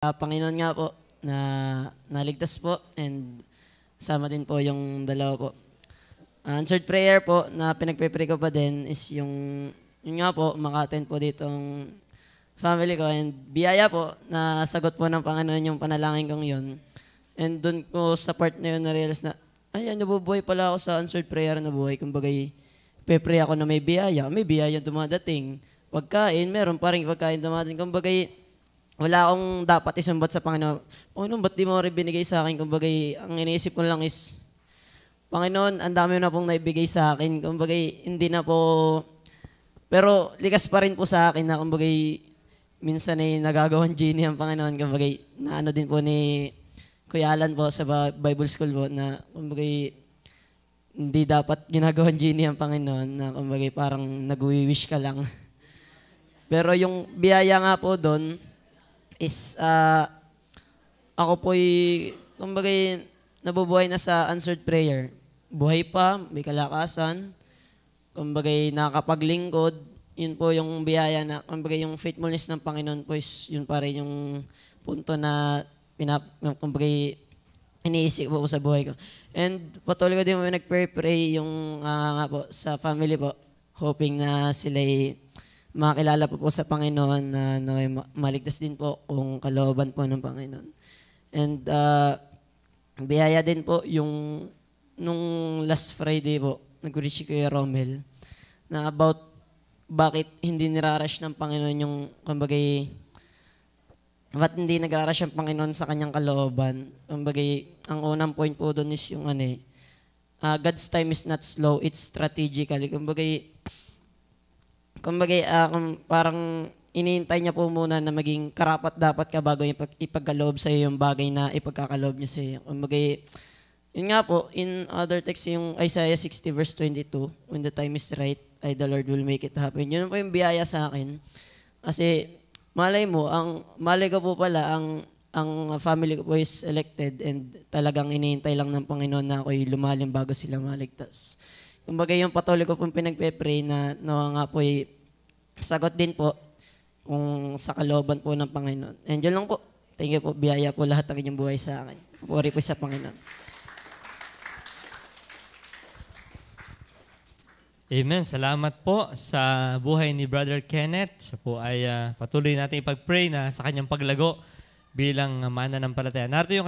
Panginoon nga po na naligtas po and sama din po yung dalawa po. Answered prayer po na pinagpe-pray ko pa din is yung nga po, maka-attend po ditong family ko and biyaya po na sagot po ng Panginoon yung panalangin kong yun. And doon ko sa part na yun na-realize na, ay, nabubuhay pala ako sa answered prayer na buhay. Kumbaga, pe-pray ako na may biyaya dumadating. Pagkain, meron pa rin pagkain dumadating. Kumbaga, wala akong dapat isumbat sa Panginoon. Panginoon, ba't di mo rin binigay sa akin? Kumbaga, ang iniisip ko lang is, Panginoon, ang dami na pong naibigay sa akin. Kumbaga, hindi na po, pero likas pa rin po sa akin na kumbaga, minsan ay nagagawang genie ang Panginoon. Kumbaga, na ano din po ni Kuya Alan po sa Bible School po na kumbaga, hindi dapat ginagawang genie ang Panginoon na kumbaga parang nag-wish ka lang. Pero yung biyaya nga po doon, is ako po'y kumbaga nabubuhay na sa answered prayer. Buhay pa, may kalakasan, kumbaga nakakapaglingkod, yun po yung biyaya na, kumbaga yung faithfulness ng Panginoon po is yun pa rin yung punto na kumbaga iniisip po sa buhay ko. And patuloy ko din mo nag-pray yung nga po sa family po, hoping na sila'y makilala po sa Panginoon na maligtas din po kung kalooban po ng Panginoon. And biyaya din po yung nung last Friday po, nag-reach si Kuya Romel na about bakit hindi nirarush ng Panginoon yung kumbaga ba't hindi nagrarush ang Panginoon sa kanyang kalooban. Kumbaga ang unang point po doon is yung God's time is not slow, it's strategically. Kumbaga, parang iniintay niya po muna na maging karapat-dapat ka bago ipagkaloob sa iyo yung bagay na ipagkakaloob niya sa iyo. Kumbaga, yun nga po, in other text, yung Isaiah 60 verse 22, when the time is right, the Lord will make it happen. Yun po yung biyaya sa akin. Kasi, malay ko po pala, ang family ko po is elected and talagang iniintay lang ng Panginoon na ako'y lumalim bago sila maligtas. Kumbaga yung patuloy ko pong pinagpe-pray na nga po sagot din po kung sa kalooban po ng Panginoon. And yun lang po. Thank you po. Biyaya po lahat ng inyong buhay sa akin. Pupuri po sa Panginoon. Amen. Salamat po sa buhay ni Brother Kenneth. Siya po ay patuloy natin ipag-pray na sa kanyang paglago bilang mananampalataya. Narito yung